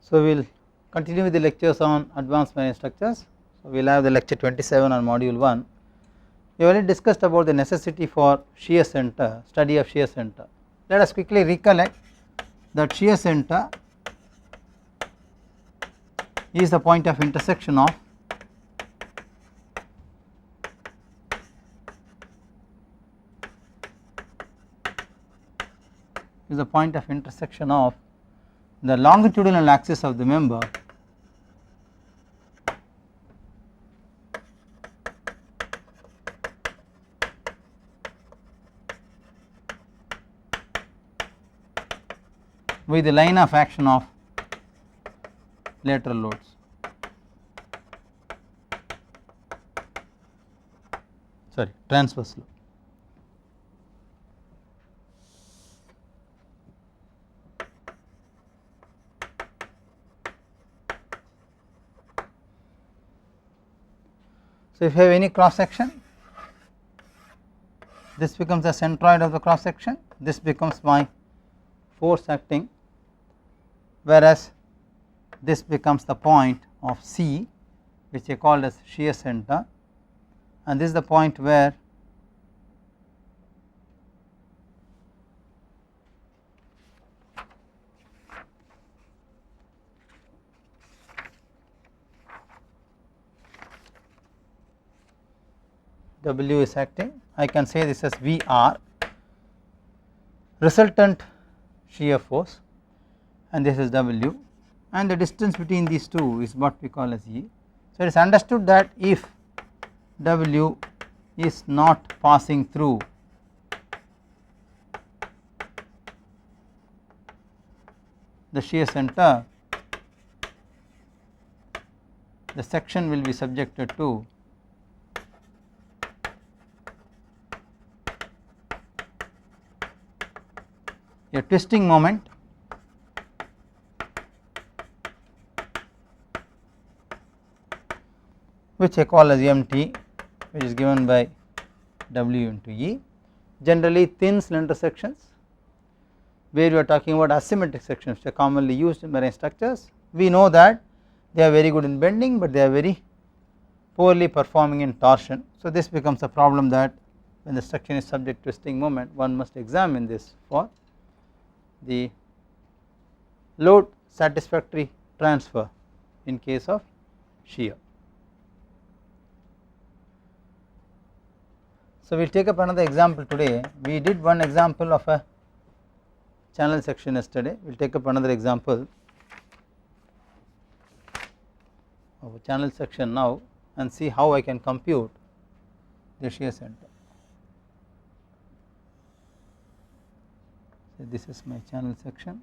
So we will continue with the lectures on advanced marine structures. So we will have the lecture 27 on module 1. We already discussed about the necessity for shear center, study of shear center. Let us quickly recollect that shear center is the point of intersection of the longitudinal axis of the member with the line of action of lateral loads. Transverse load. So if you have any cross section, this becomes the centroid of the cross section, this becomes my force acting, whereas this becomes the point of C, which I called as shear center, and this is the point where W is acting. I can say this as VR, resultant shear force, and this is W, and the distance between these two is what we call as E. So it is understood that if W is not passing through the shear center, the section will be subjected to a twisting moment which I call as MT, which is given by W into E. Generally thin slender sections, where we are talking about asymmetric sections which are commonly used in marine structures. We know that they are very good in bending, but they are very poorly performing in torsion. So this becomes a problem that when the structure is subject to twisting moment, one must examine this for the load satisfactory transfer in case of shear. So we will take up another example today. We did one example of a channel section yesterday. We will take up another example of a channel section now and see how I can compute the shear center. So this is my channel section.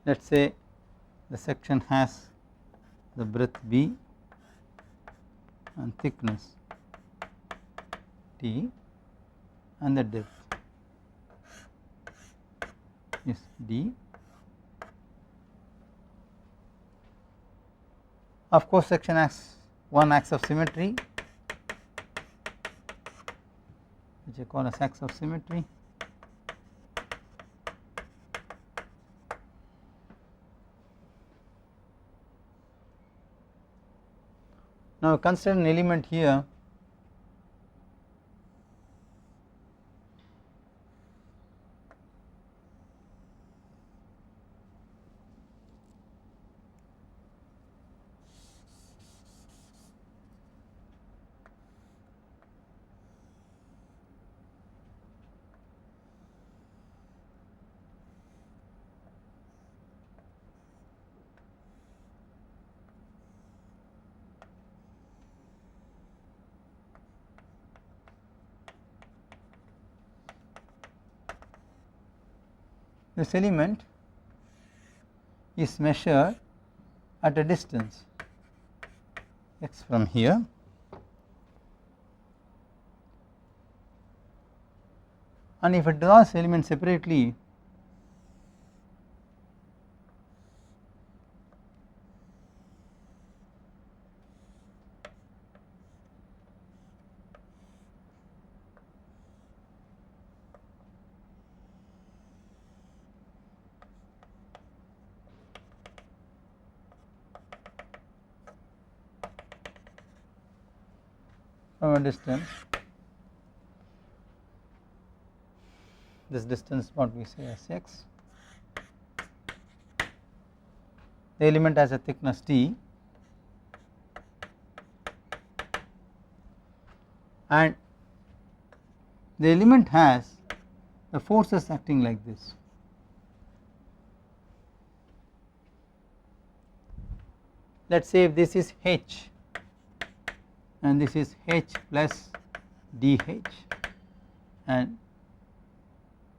Let us say the section has the breadth B and thickness T and the depth is D. Of course, section has one axis of symmetry, which I call as axis of symmetry. Now consider an element here this element is measured at a distance x from here, and if it draws element separately, from a distance, this distance what we say as x, the element has a thickness t, and the element has the forces acting like this. Let us say if this is h and this is h plus dh, and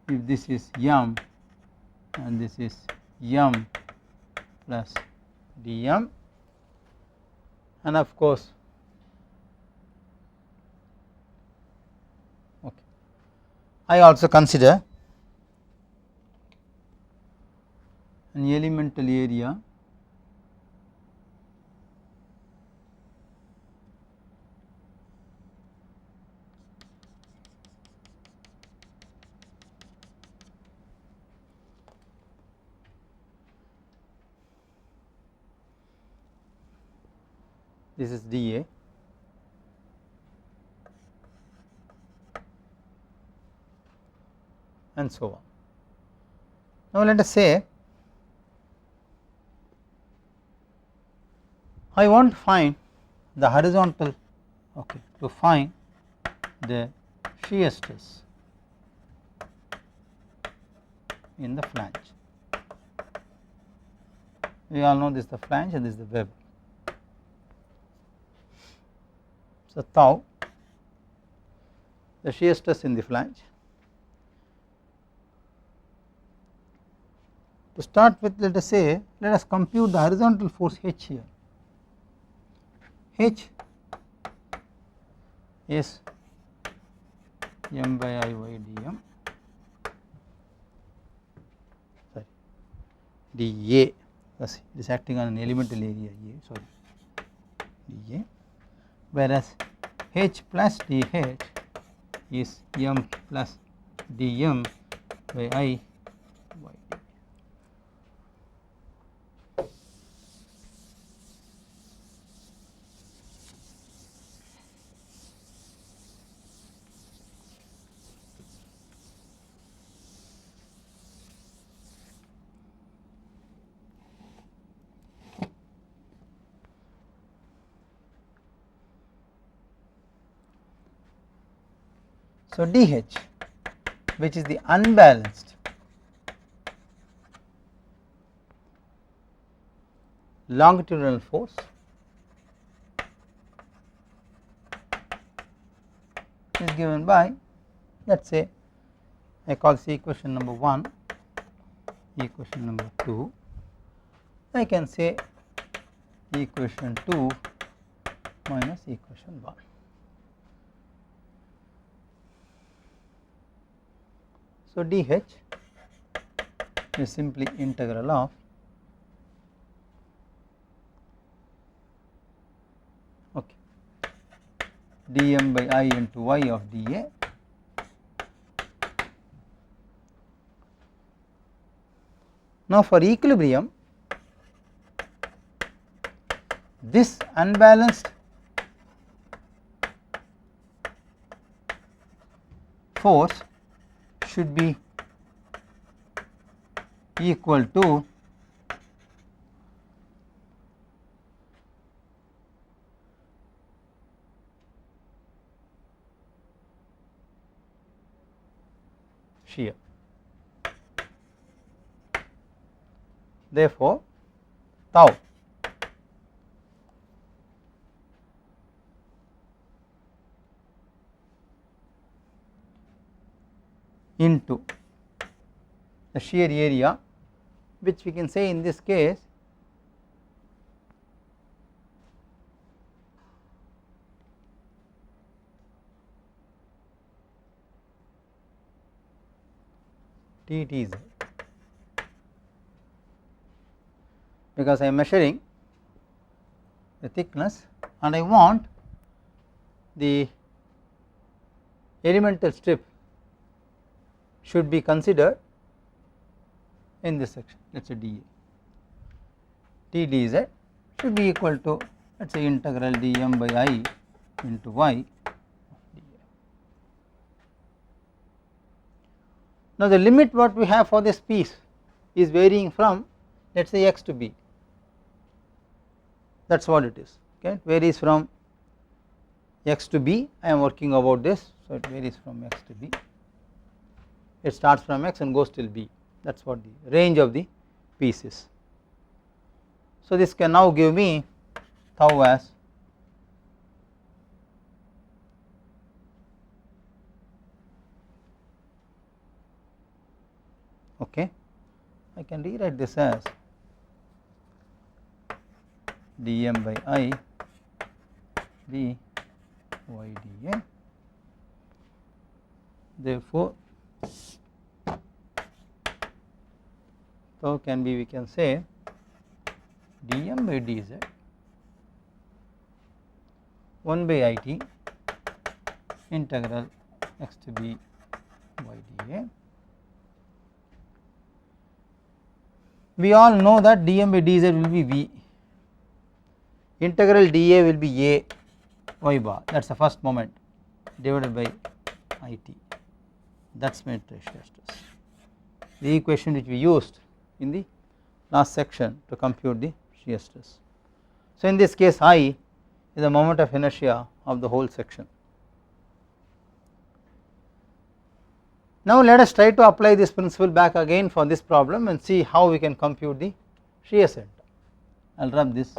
if this is m and this is m plus dm, and of course okay, I also consider an elemental area this is dA, and so on. Now, let us say I want to find the horizontal, okay, to find the shear stress in the flange. We all know this is the flange and this is the web. So, tau, the shear stress in the flange. To start with, let us say, let us compute the horizontal force H here. H is m by I y dm, sorry, dA, it is acting on an elemental area A, sorry, dA, whereas H plus dH is m plus dm by I y d. So, dH, which is the unbalanced longitudinal force, is given by, let us say, I call this equation number 1, equation number 2, I can say equation 2 minus equation 1. So, dH is simply integral of okay, dm by I into y of dA now for equilibrium. This unbalanced force should be equal to shear. Therefore, tau into the shear area, which we can say in this case TTZ, because I am measuring the thickness and I want the elemental strip should be considered in this section. Let us say dA, TDZ should be equal to, let us say, integral dm by I into y. Now, the limit what we have for this piece is varying from, let us say, x to b, that is what it is. Okay, it varies from x to b. I am working about this, so it varies from x to b. It starts from x and goes till b, that is what the range of the piece is. So, this can now give me tau as okay. I can rewrite this as dm by I b y dA. Therefore, tau can be, we can say, dm by dz 1 by it integral x to b y dA. We all know that dm by dz will be v, integral dA will be a y bar, that is the first moment, divided by it, that is my shear stress, the equation which we used in the last section to compute the shear stress. So, in this case I is the moment of inertia of the whole section. Now, let us try to apply this principle back again for this problem and see how we can compute the shear center. I will rub this.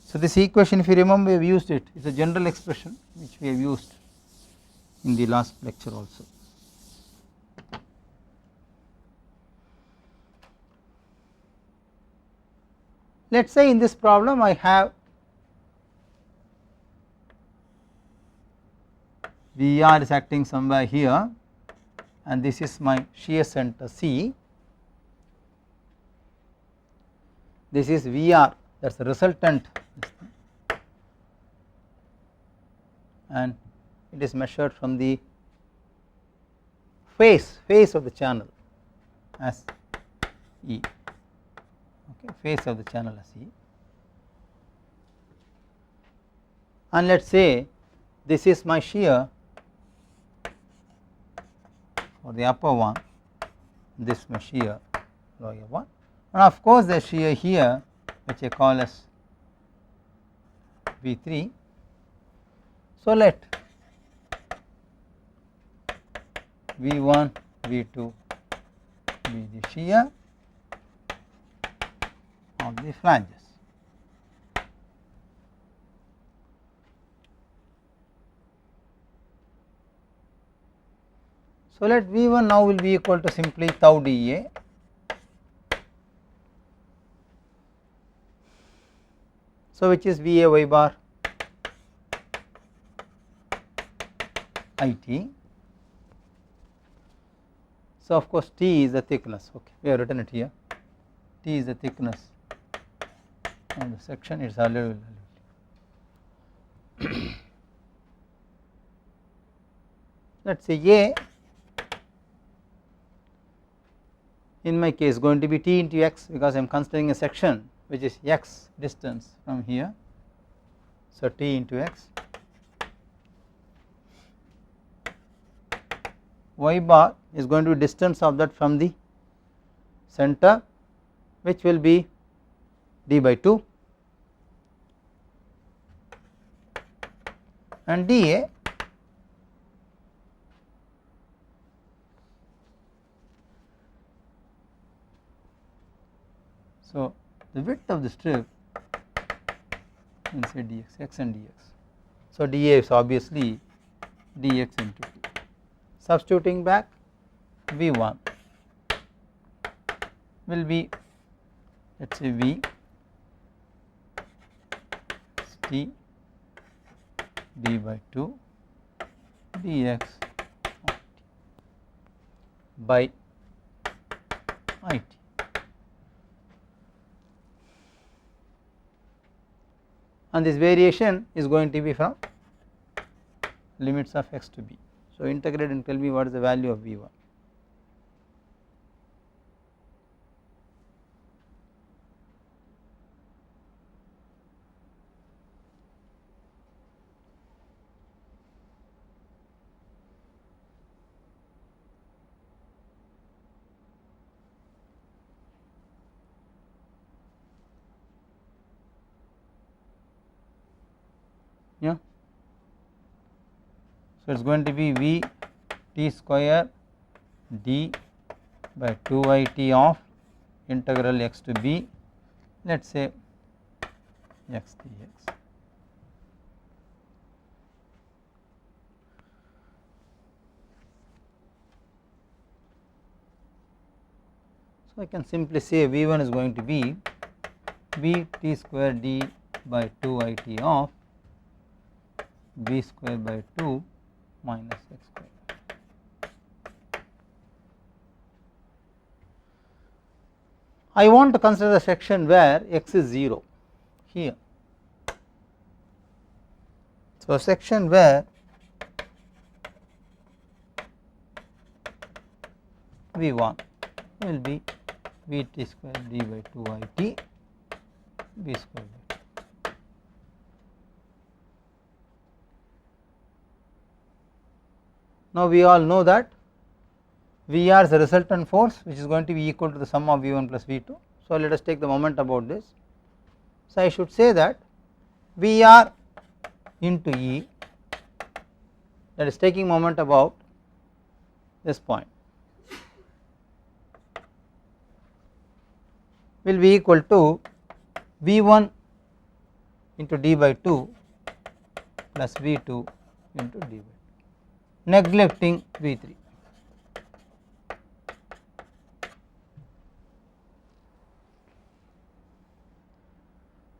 So, this equation, if you remember, we have used it, it is a general expression which we have used in the last lecture also. Let us say in this problem I have VR is acting somewhere here and this is my shear center C, this is VR, that is the resultant, and it is measured from the face of the channel as E, okay, face of the channel as E, and let us say this is my shear for the upper one, this is my shear lower one, and of course the shear here which I call as V3. So, let V1 V2 be the shear of the flanges. So, let V1 now will be equal to simply tau dA so which is VA y bar IT. So, of course, T is the thickness, okay, we have written it here, T is the thickness of the section, it is already let us say A in my case going to be T into x, because I am considering a section which is x distance from here. So, T into x, y bar is going to be distance of that from the center, which will be d by 2, and dA so the width of the strip inside dx, x and dx. So, dA is obviously dx into t. Substituting back V1 will be, let us say V T d by 2 dx by it. And this variation is going to be from limits of x to b. So, integrate and tell me what is the value of V1. Yeah. So, it is going to be V t square d by 2 I t of integral x to b, let us say x dx. So, I can simply say V1 is going to be V t square d by 2 I t of b square by 2 minus x square. I want to consider a section where x is 0 here. So, a section where V1 will be V t square d by 2 I t b square by 2. Now, we all know that VR is the resultant force which is going to be equal to the sum of V1 plus V2. So, let us take the moment about this. So, I should say that VR into E, that is taking moment about this point, will be equal to V1 into d by 2 plus V2 into d by 2, neglecting V3.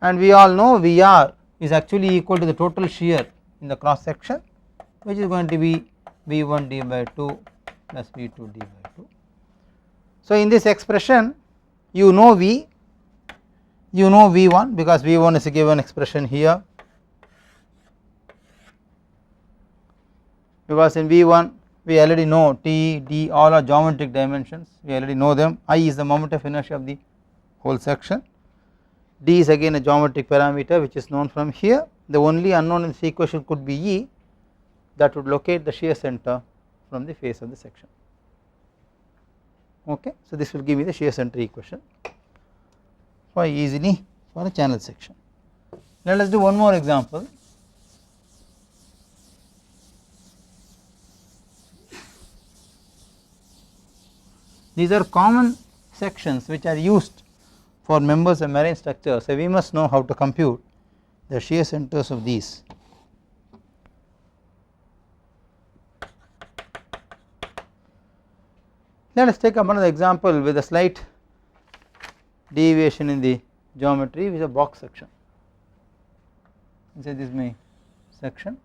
And we all know VR is actually equal to the total shear in the cross section, which is going to be V1 d by 2 plus V2 d by 2. So, in this expression you know V, you know V1 because V1 is a given expression here, because in V1 we already know T, D all are geometric dimensions, we already know them. I is the moment of inertia of the whole section, D is again a geometric parameter which is known from here. The only unknown in this equation could be E, that would locate the shear center from the face of the section. Okay. So, this will give me the shear center equation quite easily for a channel section. Let us do one more example. These are common sections which are used for members of marine structures, so we must know how to compute the shear centers of these. Let us take up another example with a slight deviation in the geometry, which is a box section. Say this is my section.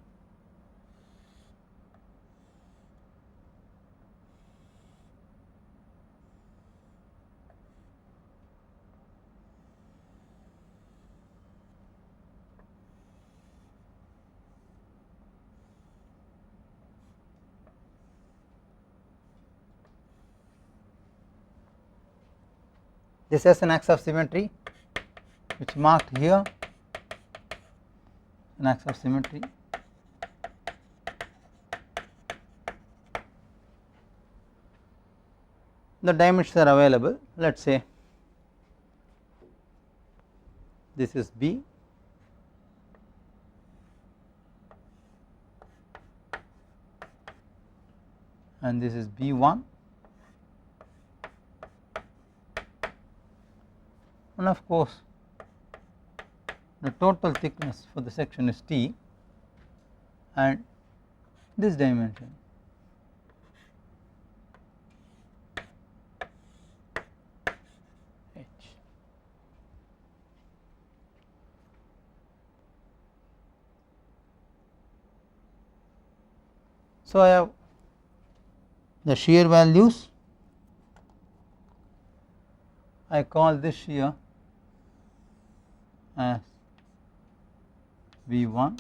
This has an axis of symmetry which marked here, an axis of symmetry. The dimensions are available, let us say this is B, and this is B1, and of course the total thickness for the section is T, and this dimension So, I have the shear values, I call this shear as V1,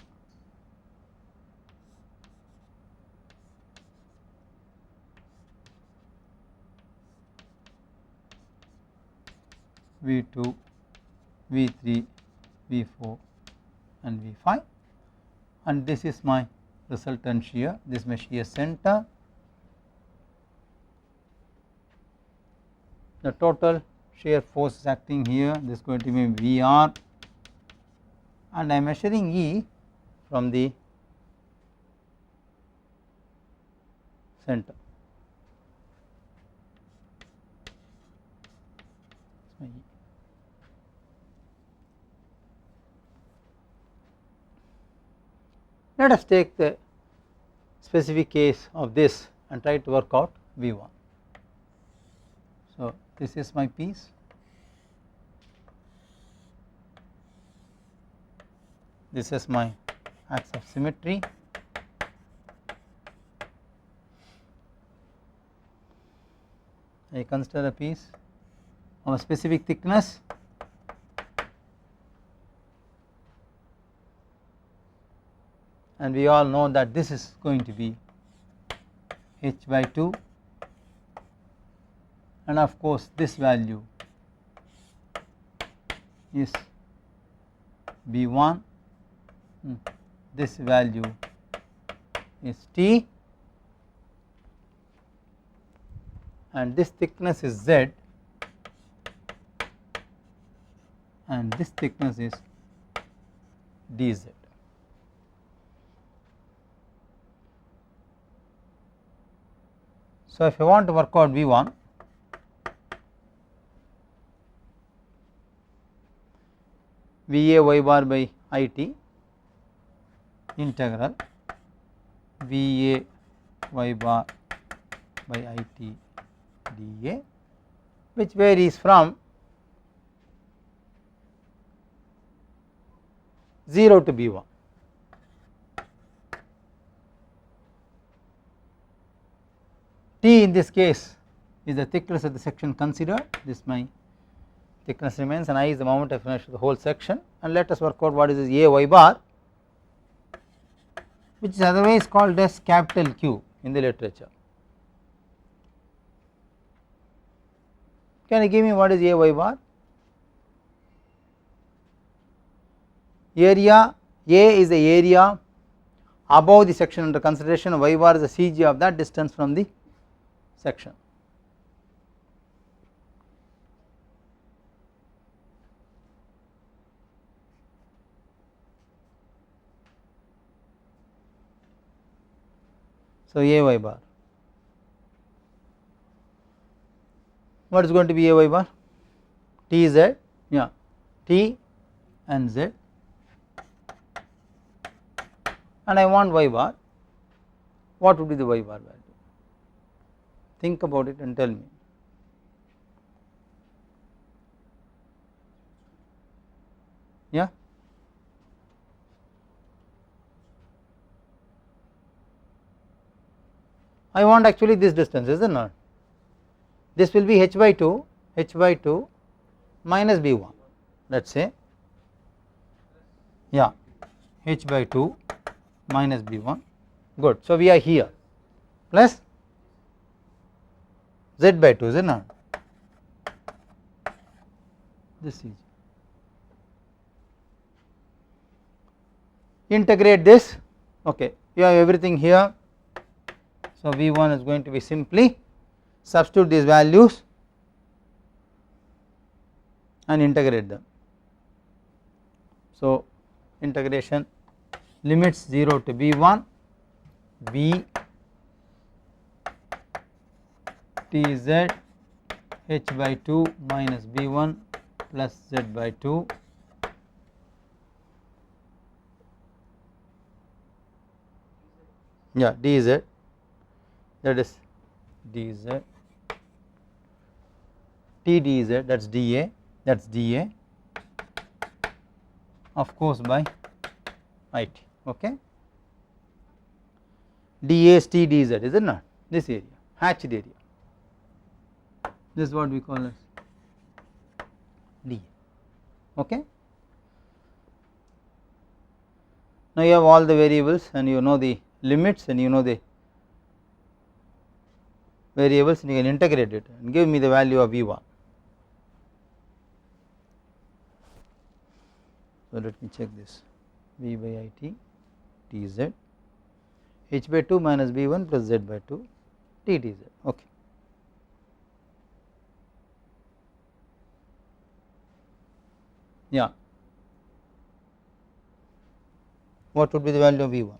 V2, V3, V4 and V5, and this is my resultant shear, this is my shear center. The total shear force is acting here, this is going to be VR, and I am measuring E from the center. Let us take the specific case of this and try to work out V1. So, this is my piece, this is my axis of symmetry, I consider a piece of a specific thickness, and we all know that this is going to be h by 2, and of course this value is B1, this value is T, and this thickness is Z, and this thickness is dz. So, if I want to work out V1, VA y bar by IT integral VA y bar by IT dA, which varies from 0 to B1. T in this case is the thickness of the section considered, this my thickness remains, and I is the moment of inertia of the whole section, and let us work out what is this A y bar, which is otherwise called as capital Q in the literature. Can you give me what is A y bar? Area, A is the area above the section under consideration, y bar is the CG of that distance from the section. So, A y bar, what is going to be A y bar? T z, yeah, T and Z, and I want y bar. What would be the y bar value? Think about it and tell me. Yeah, I want actually this distance, is it not? This will be h by 2 minus B1, let us say, yeah, h by 2 minus B1, good. So, we are here plus z by 2, is it not? This is, integrate this, okay, you have everything here. So, V1 is going to be simply substitute these values and integrate them. So, integration limits 0 to B1 B T Z h by 2 minus B1 plus Z by 2 yeah dz, that is dz, T dz, that is dA, that is dA, of course by IT, okay. dA is T dz, is it not? This area, hatched area, this is what we call as dA. Okay. Now you have all the variables and you know the limits and you know the variables, and you can integrate it and give me the value of V1. So let me check this, V by IT Tz h by 2 minus V1 plus Z by 2 T dz. Okay. Yeah. What would be the value of V1?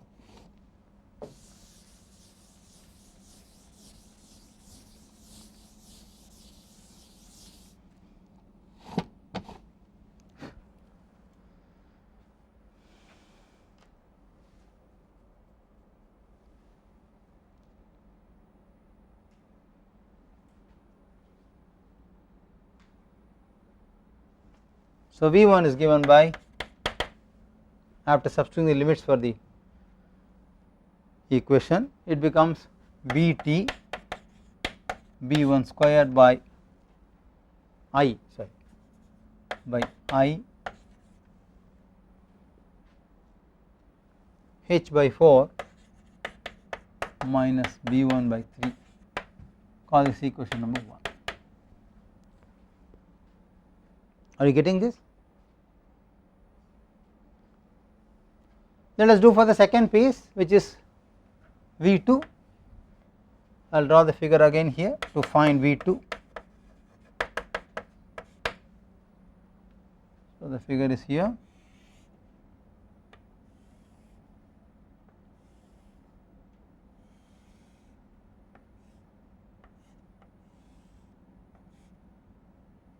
So V1 is given by, after substituting the limits for the equation, it becomes Vt B1 squared by I, sorry, by I h by 4 minus B1 by 3, call this equation number 1. Are you getting this? Let us do for the second piece, which is V2. I will draw the figure again here to find V2. So the figure is here.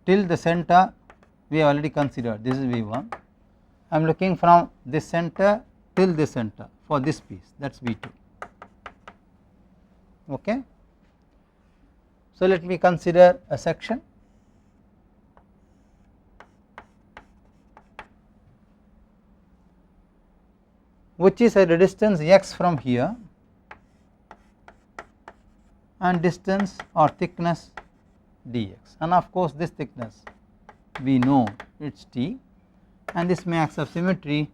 Till the center we have already considered, this is V1. I am looking from this center till this center for this piece, that is V2. Okay. So let me consider a section which is at a distance x from here and distance or thickness dx, and of course this thickness we know it is T, and this max of symmetry,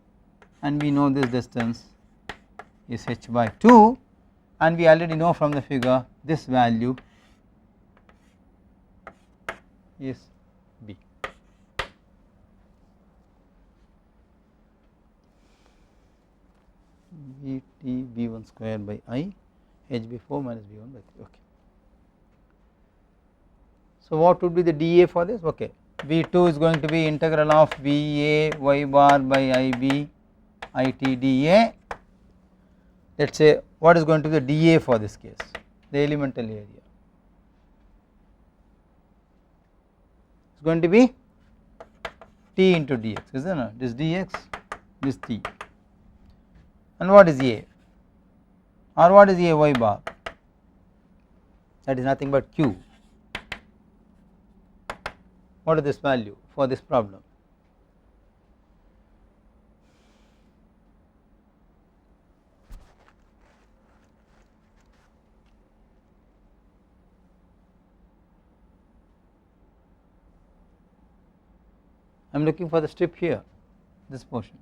and we know this distance is h by 2, and we already know from the figure this value is B. Vt V1 square by I h by 4 minus V1 by 3. Okay. So what would be the dA for this? Okay. V2 is going to be integral of VA y bar by IB IT dA. Let us say what is going to be the dA for this case, the elemental area. It is going to be T into dx, isn't it? This dx, this T. And what is A? Or what is A y bar? That is nothing but Q. What is this value for this problem? I am looking for the strip here, this portion.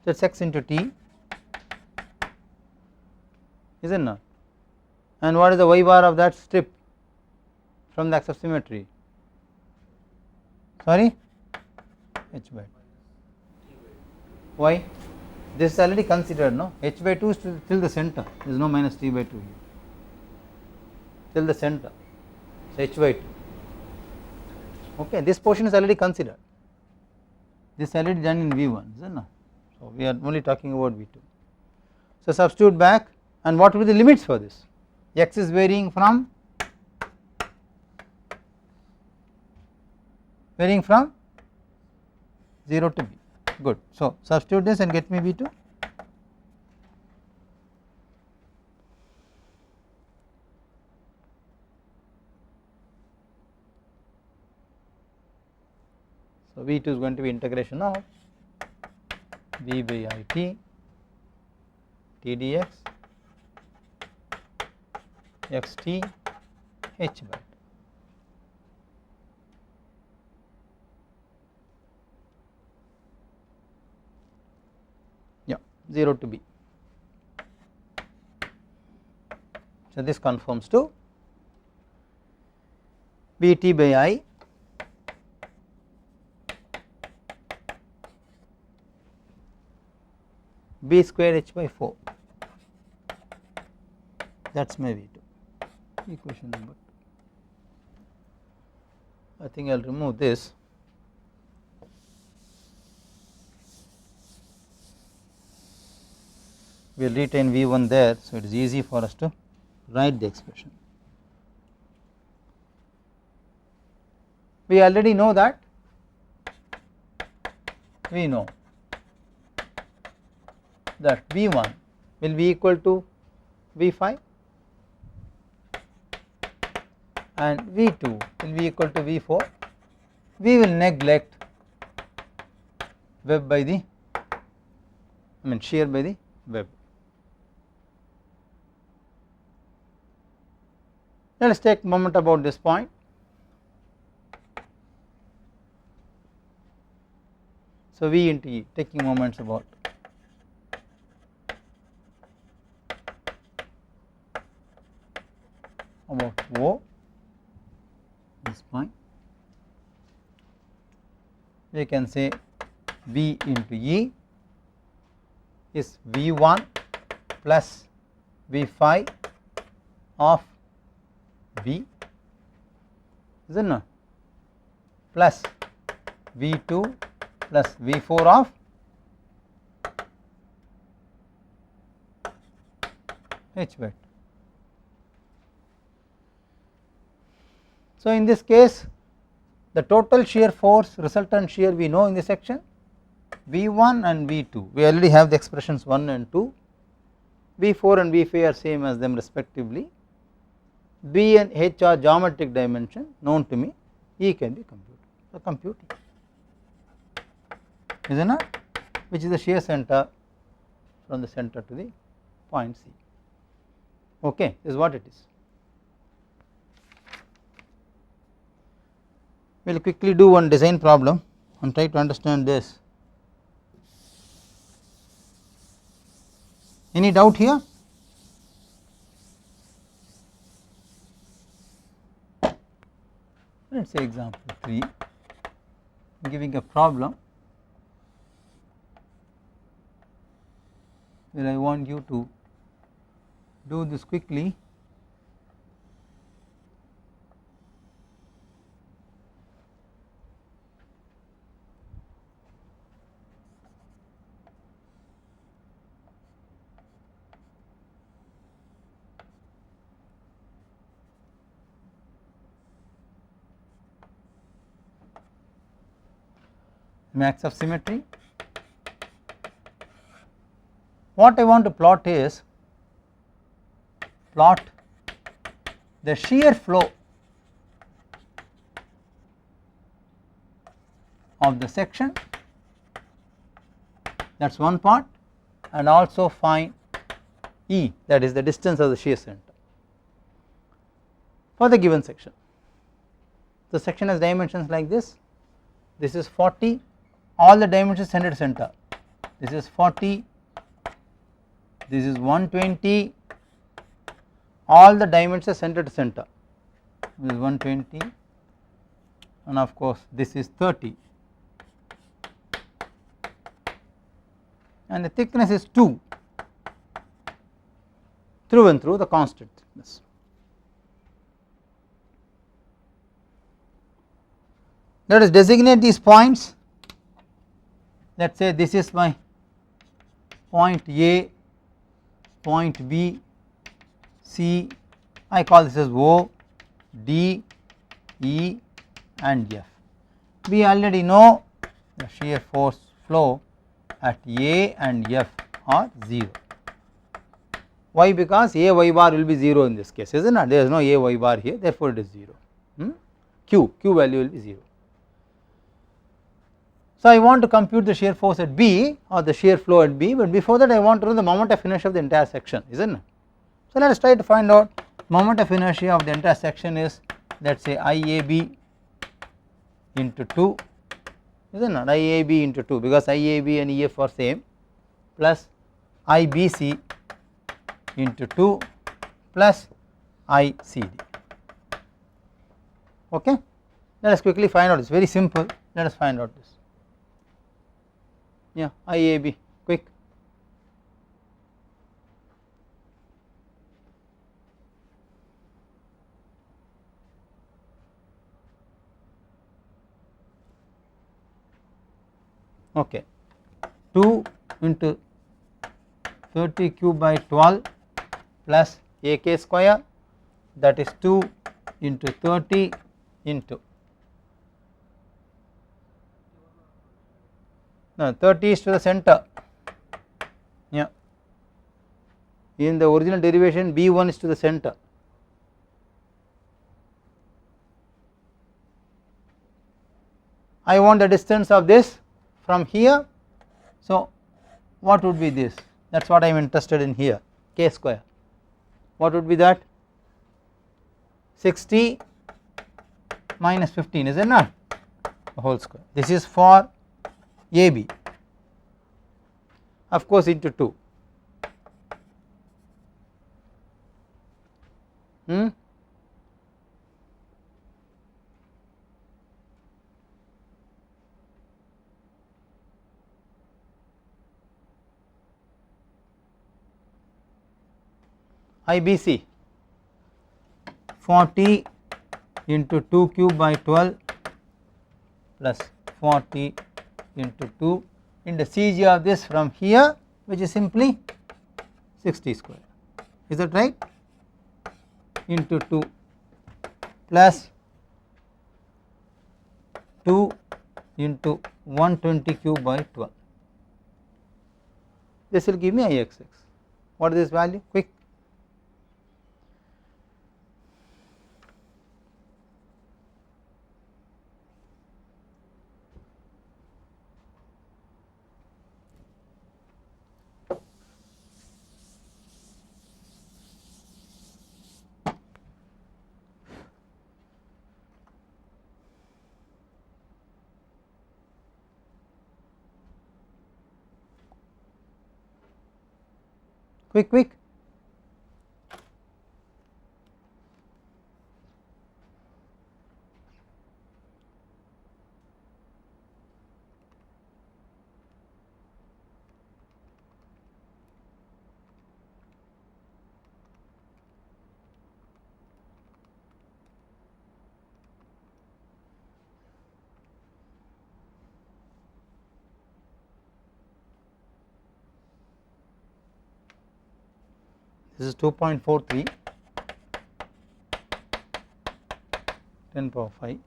So it is x into T, is it not? And what is the y bar of that strip from the axis of symmetry? Sorry, h by 2. Why? This is already considered, no? H by 2 is till the center, there is no minus T by 2 here, till the center, so h by 2. Okay, this portion is already considered, this is already done in V1, is it not? So we are only talking about V2. So substitute back, and what will be the limits for this? X is varying from 0 to B. Good. So substitute this and get me V2. So V2 is going to be integration of V by IT T dx xt h by 2. Yeah, 0 to B. So, this conforms to Bt by I B square h by 4, that is my V2, equation number 2. I think I will remove this. We will retain V1 there, so it is easy for us to write the expression. We already know that we know that V1 will be equal to V5 and V2 will be equal to V4. We will neglect web by the shear by the web. Let us take a moment about this point. So, V into E, taking moments about O, this point. We can say V into E is V1 plus V5 of V, is it not, plus V2 plus V4 of H by 2. So, in this case the total shear force, resultant shear we know in this section V1 and V2, we already have the expressions 1 and 2, V4 and V5 are same as them respectively, B and H are geometric dimension known to me, E can be computed. So, computing, is it not, which is the shear center from the center to the point C. Okay, this is what it is. We will quickly do one design problem and try to understand this. Any doubt here? Let us say example 3, giving a problem where I want you to do this quickly. Max of symmetry. What I want to plot is plot the shear flow of the section, that is one part, and also find E, that is the distance of the shear center for the given section. The section has dimensions like this is 40, all the dimensions centered center, this is 40, this is 120, all the dimensions centered center, this is 120, and of course this is 30, and the thickness is 2, through and through the constant thickness. Let us designate these points. Let us say this is my point A, point B, C, I call this as O, D, E and F. We already know the shear force flow at A and F are 0. Why? Because A y bar will be 0 in this case, is it not? There is no A y bar here, therefore it is 0. Q value will be 0. So I want to compute the shear force at B or the shear flow at B, but before that I want to know the moment of inertia of the entire section, isn't it? So let us try to find out moment of inertia of the entire section is, let us say IAB into 2, isn't it, IAB into 2, because IAB and EF are same, plus IBC into 2 plus ICD. Okay, let us quickly find out, it is very simple, let us find out this. Yeah, IAB, quick. Okay, 2 into 30 cube by 12 plus AK square, that is 2 into 30 into, no, 30 is to the center, yeah, in the original derivation B1 is to the center. I want the distance of this from here, so what would be this, that is what I am interested in here, K square, what would be that, 60 minus 15, is it not, the whole square, this is for AB, of course into 2, IBC 40 into 2 cube by 12 plus 40 into 2 into CG of this from here, which is simply 60 square, is that right, into 2 plus 2 into 120 cube by 12, this will give me Ixx. What is this value, quick? Quick. This is 2.43, 10 power 5.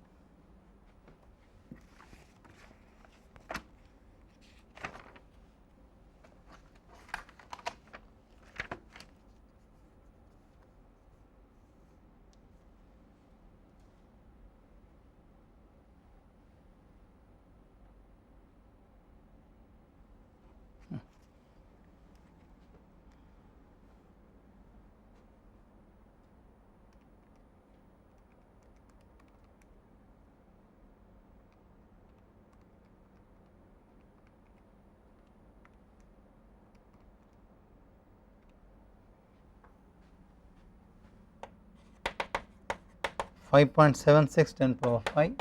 Five 5.76 10 power 5.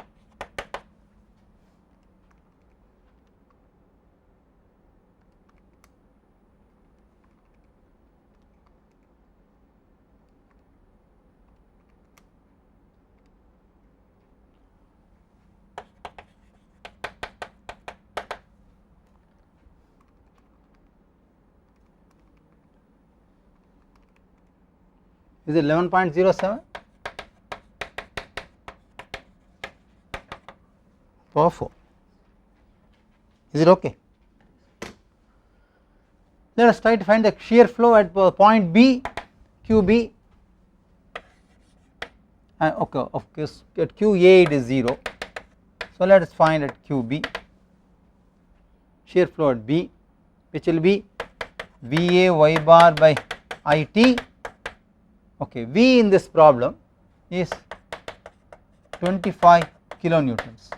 Is it 11.07? Power 4. Is it okay? Let us try to find the shear flow at point B, QB. Okay, of course at QA it is 0. So let us find at QB. shear flow at B, which will be VA y bar by IT. Okay, V in this problem is 25 kilonewtons.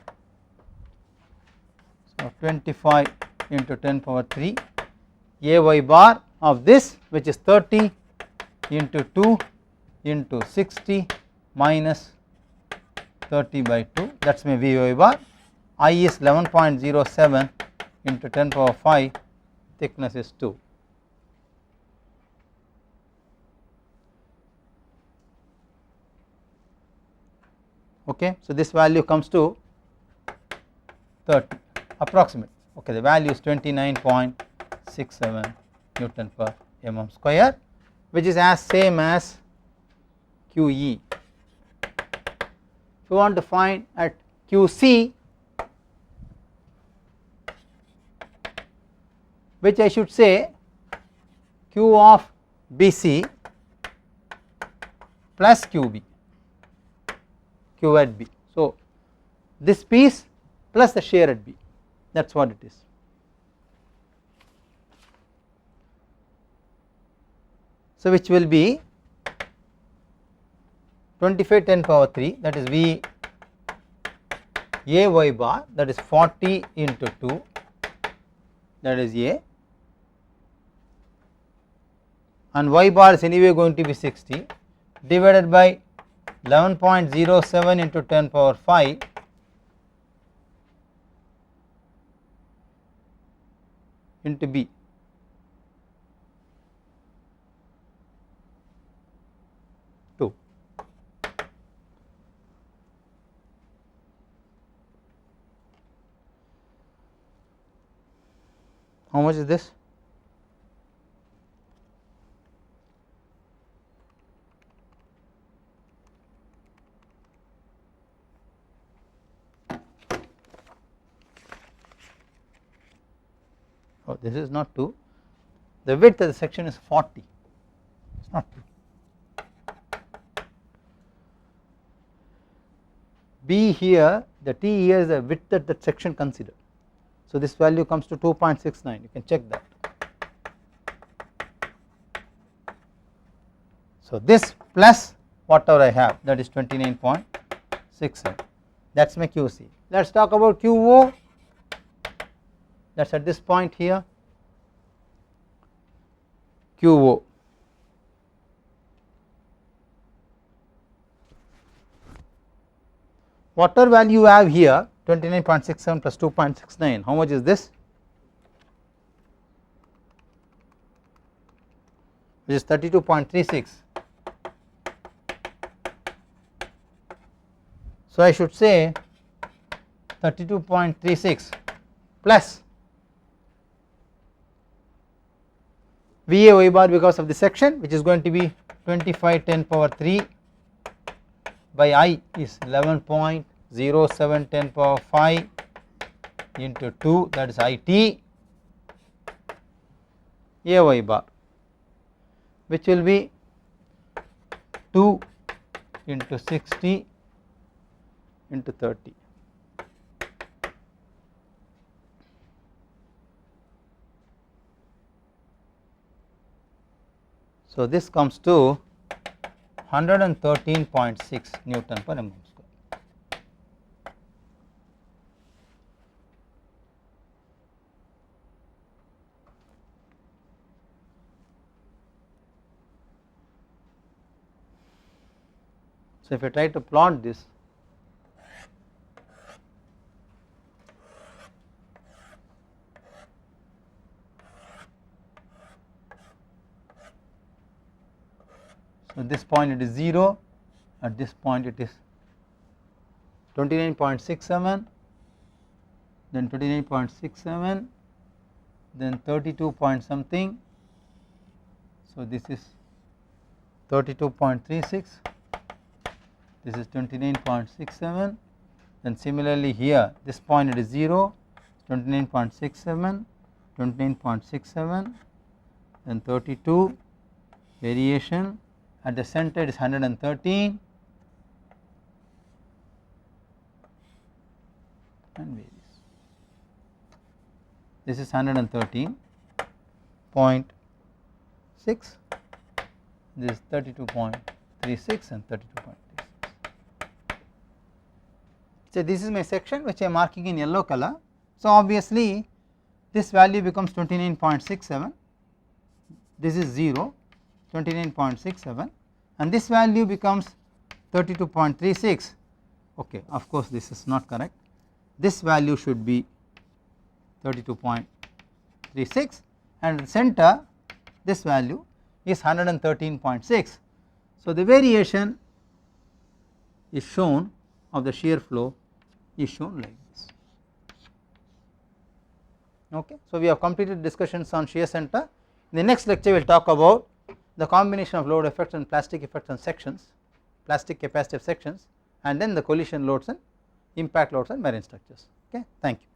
So 25 into 10 power 3, AY bar of this, which is 30 into 2 into 60 minus 30 by 2, that is my VY bar. I is 11.07 into 10 power 5, thickness is 2. Okay, so this value comes to 30 approximate. Okay, the value is 29.67 Newton per mm square, which is as same as QE. If you want to find at QC, which I should say Q of BC plus QB, Q at B. So this piece plus the shear at B, that is what it is. So which will be 25 10 power 3, that is V A y bar, that is 40 into 2, that is A, and y bar is anyway going to be 60, divided by 11.07 into 10 power 5 into B. How much is this? Oh, this is not 2. The width of the section is 40. It is not 2. B here, the T here is the width that that section considered. So this value comes to 2.69. You can check that. So this plus whatever I have, that is 29.67. That is my QC. Let us talk about QO. That is at this point here. QO. Whatever value you have here, 29.67 plus 2.69, how much is this? Which is 32.36. So I should say 32.36 plus VA y bar because of the section, which is going to be 25 10 power 3 by I is 11.07 10 power 5 into 2, that is IT, AY bar, which will be 2 into 60 into 30. So this comes to 113.6 Newton per mm square. So if I try to plot this, so at this point it is 0, at this point it is 29.67, then 29.67, then 32 point something, so this is 32.36, this is 29.67, then similarly here this point it is 0, 29.67, 29.67, then 32, variation, at the center it is 113 and varies. this is 113.6, this is 32.36 and 32.36. So, this is my section which I am marking in yellow color. So, obviously this value becomes 29.67, this is 0, 29.67, and this value becomes 32.36. Okay, of course this is not correct, this value should be 32.36, and at the center this value is 113.6. So, the variation is shown of the shear flow is shown like this. Okay. So, we have completed discussions on shear center. In the next lecture we will talk about the combination of load effects and plastic effects on sections, plastic capacitive sections, and then the collision loads and impact loads and marine structures. Okay. Thank you.